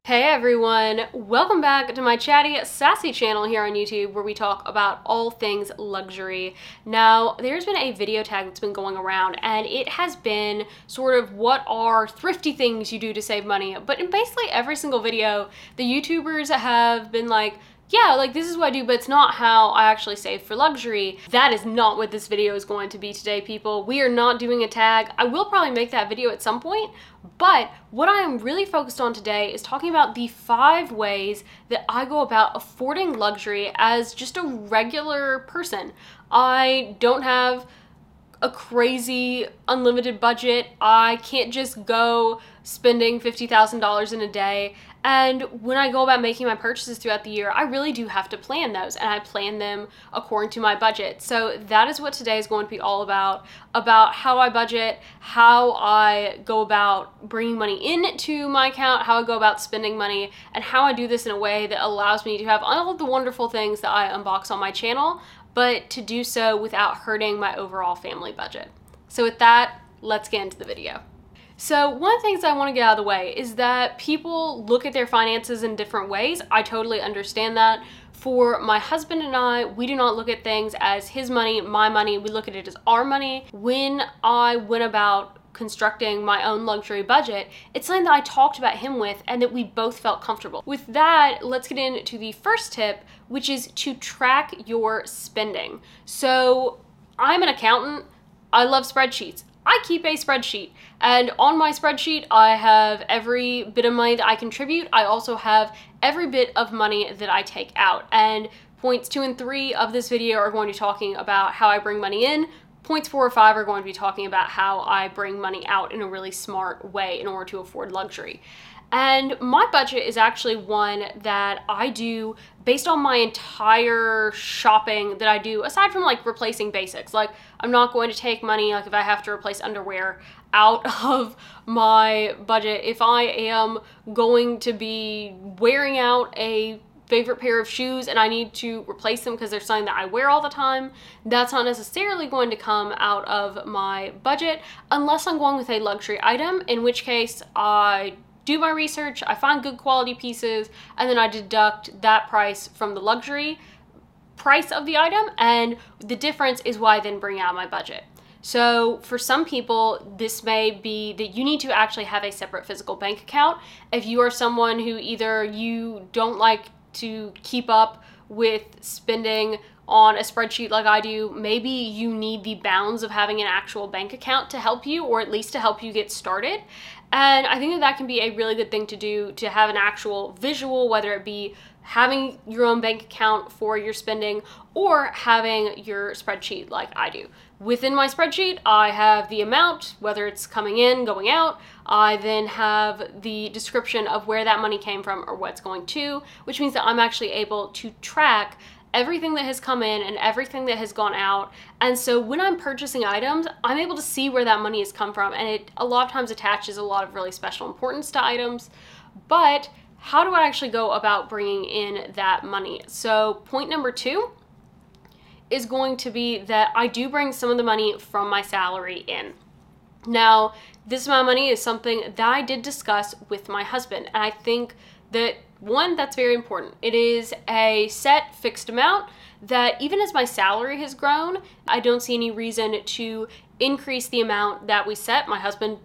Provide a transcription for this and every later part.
Hey everyone, welcome back to my chatty, sassy channel here on YouTube where we talk about all things luxury. Now, there's been a video tag that's been going around and it has been sort of what are thrifty things you do to save money. But in basically every single video, the YouTubers have been like, yeah, like this is what I do, but it's not how I actually save for luxury. That is not what this video is going to be today, people. We are not doing a tag. I will probably make that video at some point, but what I am really focused on today is talking about the 5 ways that I go about affording luxury as just a regular person. I don't have a crazy unlimited budget. I can't just go spending $50,000 in a day. And when I go about making my purchases throughout the year, I really do have to plan those, and I plan them according to my budget. So that is what today is going to be all about how I budget, how I go about bringing money into my account, how I go about spending money, and how I do this in a way that allows me to have all of the wonderful things that I unbox on my channel, but to do so without hurting my overall family budget. So with that, let's get into the video. So one of the things I want to get out of the way is that people look at their finances in different ways. I totally understand that. For my husband and I, we do not look at things as his money, my money. We look at it as our money. When I went about constructing my own luxury budget, it's something that I talked about him with and that we both felt comfortable. With that, let's get into the first tip, which is to track your spending. So I'm an accountant. I love spreadsheets. I keep a spreadsheet, and on my spreadsheet I have every bit of money that I contribute. I also have every bit of money that I take out, and points 2 and 3 of this video are going to be talking about how I bring money in. Points 4 or 5 are going to be talking about how I bring money out in a really smart way in order to afford luxury. And my budget is actually one that I do based on my entire shopping that I do, aside from like replacing basics. Like I'm not going to take money, like if I have to replace underwear, out of my budget. If I am going to be wearing out a favorite pair of shoes and I need to replace them because they're something that I wear all the time, that's not necessarily going to come out of my budget unless I'm going with a luxury item, in which case I do my research, I find good quality pieces, and then I deduct that price from the luxury price of the item, and the difference is what I then bring out of my budget. So for some people, this may be that you need to actually have a separate physical bank account. If you are someone who either you don't like to keep up with spending on a spreadsheet like I do, maybe you need the bounds of having an actual bank account to help you, or at least to help you get started. And I think that that can be a really good thing to do, to have an actual visual, whether it be having your own bank account for your spending or having your spreadsheet like I do. Within my spreadsheet, I have the amount, whether it's coming in, going out. I then have the description of where that money came from or what it's going to, which means that I'm actually able to track everything that has come in and everything that has gone out. And so when I'm purchasing items, I'm able to see where that money has come from, and it a lot of times attaches a lot of really special importance to items. But how do I actually go about bringing in that money? So point number 2 is going to be that I do bring some of the money from my salary in. Now, this amount of money is something that I did discuss with my husband, and I think that one, that's very important. It is a set fixed amount that even as my salary has grown, I don't see any reason to increase the amount that we set. My husband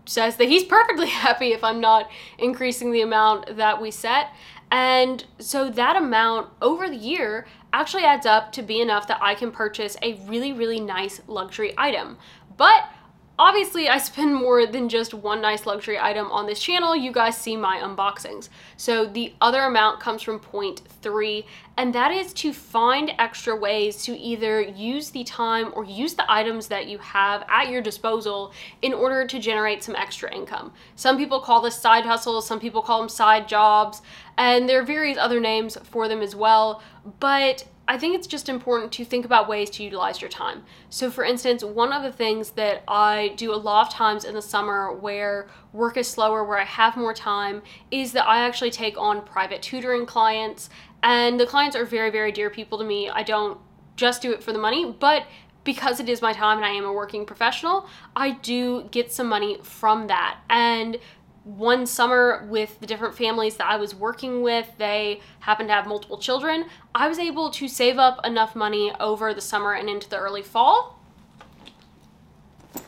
says that he's perfectly happy if I'm not increasing the amount that we set. And so that amount over the year actually adds up to be enough that I can purchase a really, really nice luxury item. But obviously, I spend more than just one nice luxury item on this channel. You guys see my unboxings. So the other amount comes from point 3, and that is to find extra ways to either use the time or use the items that you have at your disposal in order to generate some extra income. Some people call this side hustles, some people call them side jobs, and there are various other names for them as well. But I think it's just important to think about ways to utilize your time. So for instance, one of the things that I do a lot of times in the summer where work is slower, where I have more time, is that I actually take on private tutoring clients. And the clients are very, very dear people to me. I don't just do it for the money, but because it is my time and I am a working professional, I do get some money from that. And one summer with the different families that I was working with, they happened to have multiple children. I was able to save up enough money over the summer and into the early fall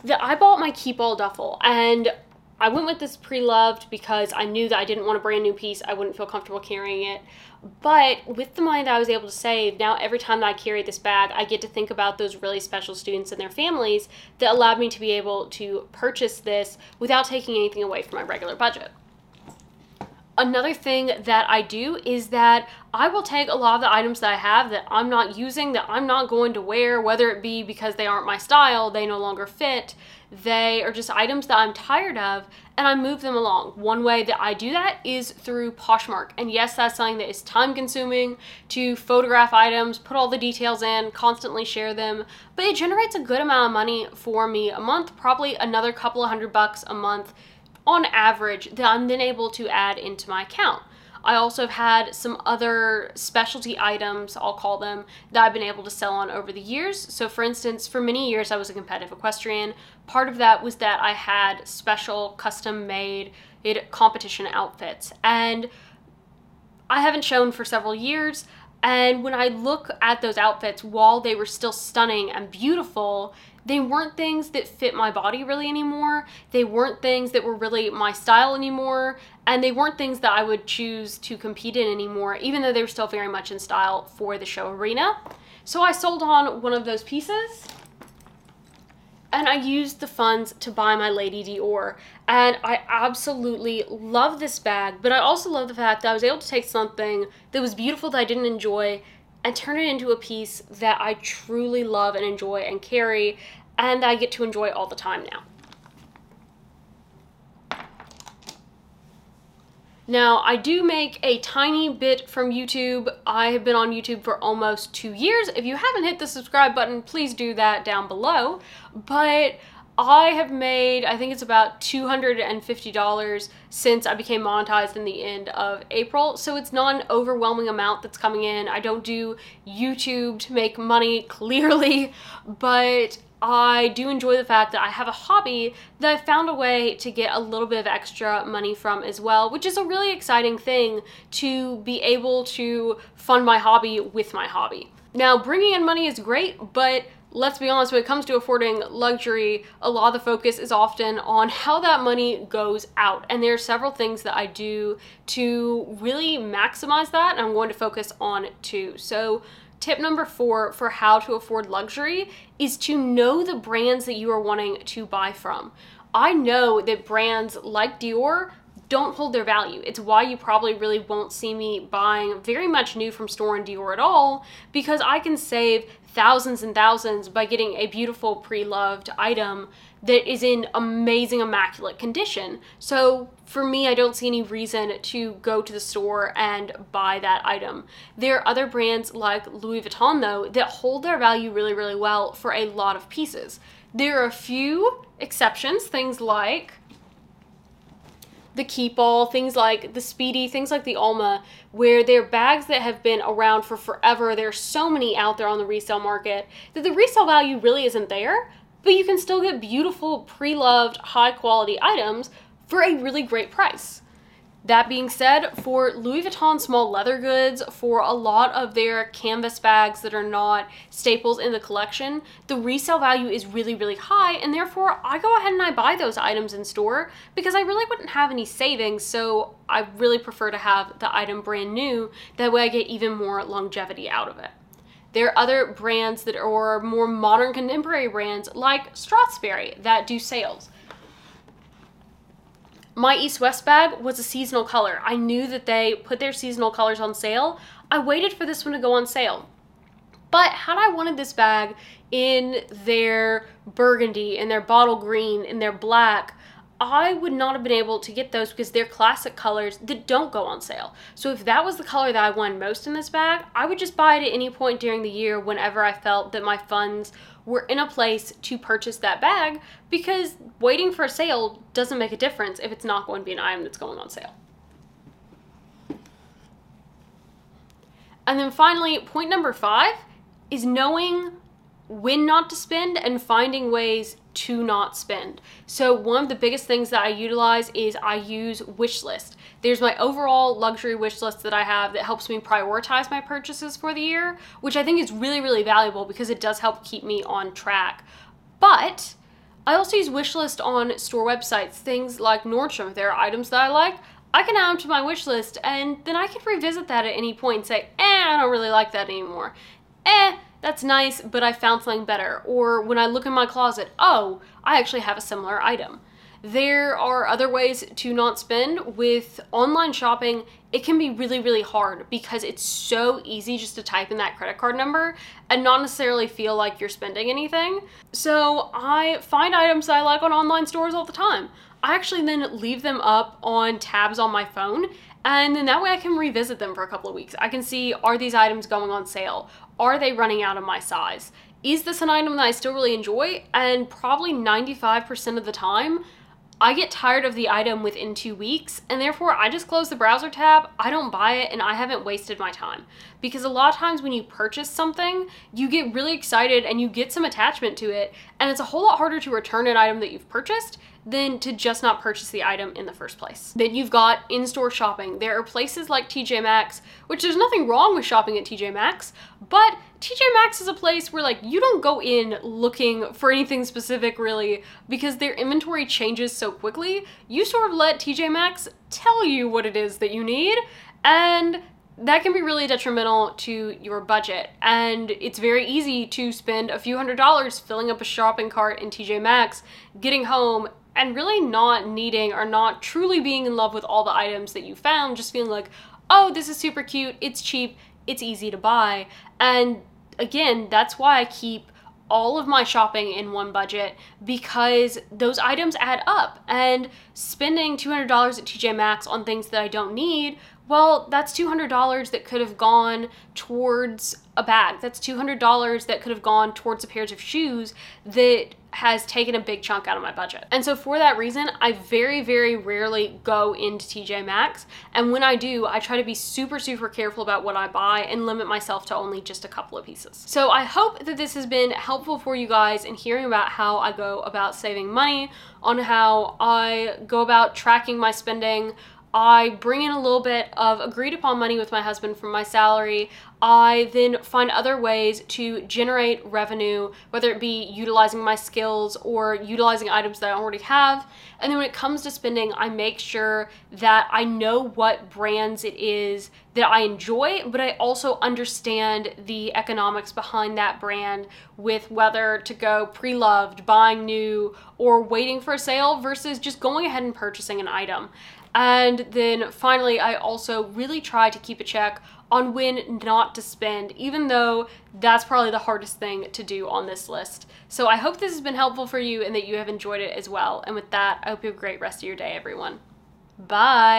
that I bought my Keepall duffel. And I went with this pre-loved because I knew that I didn't want a brand new piece. I wouldn't feel comfortable carrying it. But with the money that I was able to save, now every time that I carry this bag, I get to think about those really special students and their families that allowed me to be able to purchase this without taking anything away from my regular budget. Another thing that I do is that I will take a lot of the items that I have that I'm not using, that I'm not going to wear, whether it be because they aren't my style, they no longer fit, they are just items that I'm tired of, and I move them along. One way that I do that is through Poshmark. And yes, that's something that is time consuming to photograph items, put all the details in, constantly share them, but it generates a good amount of money for me a month, probably another couple of $100 a month on average that I'm then able to add into my account. I also have had some other specialty items, I'll call them, that I've been able to sell on over the years. So for instance, for many years I was a competitive equestrian. Part of that was that I had special custom made competition outfits, and I haven't shown for several years. And when I look at those outfits, while they were still stunning and beautiful, they weren't things that fit my body really anymore. They weren't things that were really my style anymore. And they weren't things that I would choose to compete in anymore, even though they were still very much in style for the show arena. So I sold on one of those pieces, and I used the funds to buy my Lady Dior. And I absolutely love this bag, but I also love the fact that I was able to take something that was beautiful that I didn't enjoy and turn it into a piece that I truly love and enjoy and carry, and that I get to enjoy all the time now. Now, I do make a tiny bit from YouTube. I have been on YouTube for almost 2 years. If you haven't hit the subscribe button, please do that down below. But I have made, I think it's about $250 since I became monetized in the end of April. So it's not an overwhelming amount that's coming in. I don't do YouTube to make money, clearly, but I do enjoy the fact that I have a hobby that I found a way to get a little bit of extra money from as well, which is a really exciting thing, to be able to fund my hobby with my hobby. Now, bringing in money is great, but let's be honest, when it comes to affording luxury, a lot of the focus is often on how that money goes out. And there are several things that I do to really maximize that, and I'm going to focus on 2. So tip number 4 for how to afford luxury is to know the brands that you are wanting to buy from. I know that brands like Dior don't hold their value. It's why you probably really won't see me buying very much new from Store and Dior at all, because I can save thousands and thousands by getting a beautiful pre-loved item that is in amazing, immaculate condition. So for me, I don't see any reason to go to the store and buy that item. There are other brands like Louis Vuitton, though, that hold their value really, really well for a lot of pieces. There are a few exceptions, things like the Keepall, things like the Speedy, things like the Alma, where they're bags that have been around for forever. There's so many out there on the resale market that the resale value really isn't there, but you can still get beautiful, pre-loved, high-quality items for a really great price. That being said, for Louis Vuitton small leather goods, for a lot of their canvas bags that are not staples in the collection, the resale value is really, really high, and therefore I go ahead and I buy those items in store because I really wouldn't have any savings, so I really prefer to have the item brand new. That way I get even more longevity out of it. There are other brands that are more modern contemporary brands like Strathsbury that do sales. My East-West bag was a seasonal color. I knew that they put their seasonal colors on sale. I waited for this one to go on sale. But had I wanted this bag in their burgundy, in their bottle green, in their black, I would not have been able to get those because they're classic colors that don't go on sale. So if that was the color that I wanted most in this bag, I would just buy it at any point during the year whenever I felt that my funds were in a place to purchase that bag, because waiting for a sale doesn't make a difference if it's not going to be an item that's going on sale. And then finally, point number 5 is knowing when not to spend and finding ways to not spend. So one of the biggest things that I utilize is I use Wishlist. There's my overall luxury wish list that I have that helps me prioritize my purchases for the year, which I think is really, really valuable because it does help keep me on track. But I also use Wishlist on store websites, things like Nordstrom. If there are items that I like, I can add them to my wish list, and then I can revisit that at any point and say, I don't really like that anymore. That's nice, but I found something better. Or when I look in my closet, oh, I actually have a similar item. There are other ways to not spend. With online shopping, it can be really, really hard because it's so easy just to type in that credit card number and not necessarily feel like you're spending anything. So I find items that I like on online stores all the time. I actually then leave them up on tabs on my phone, and then that way I can revisit them for a couple of weeks. I can see, are these items going on sale? Are they running out of my size? Is this an item that I still really enjoy? And probably 95% of the time, I get tired of the item within 2 weeks, and therefore I just close the browser tab, I don't buy it, and I haven't wasted my time. Because a lot of times when you purchase something, you get really excited and you get some attachment to it, and it's a whole lot harder to return an item that you've purchased than to just not purchase the item in the first place. Then you've got in-store shopping. There are places like TJ Maxx, which there's nothing wrong with shopping at TJ Maxx, but TJ Maxx is a place where like you don't go in looking for anything specific really, because their inventory changes so quickly. You sort of let TJ Maxx tell you what it is that you need, and that can be really detrimental to your budget. And it's very easy to spend a few $100s filling up a shopping cart in TJ Maxx, getting home, and really not needing or not truly being in love with all the items that you found, just feeling like, oh, this is super cute, it's cheap, it's easy to buy. And again, that's why I keep all of my shopping in one budget, because those items add up, and spending $200 at TJ Maxx on things that I don't need, well, that's $200 that could have gone towards a bag. That's $200 that could have gone towards a pair of shoes that has taken a big chunk out of my budget. And so for that reason, I very, very rarely go into TJ Maxx. And when I do, I try to be super, super careful about what I buy and limit myself to only just a couple of pieces. So I hope that this has been helpful for you guys in hearing about how I go about saving money, on how I go about tracking my spending. I bring in a little bit of agreed upon money with my husband from my salary. I then find other ways to generate revenue, whether it be utilizing my skills or utilizing items that I already have. And then when it comes to spending, I make sure that I know what brands it is that I enjoy, but I also understand the economics behind that brand, with whether to go pre-loved, buying new, or waiting for a sale versus just going ahead and purchasing an item. And then finally, I also really try to keep a check on when not to spend, even though that's probably the hardest thing to do on this list. So I hope this has been helpful for you and that you have enjoyed it as well. And with that, I hope you have a great rest of your day, everyone. Bye.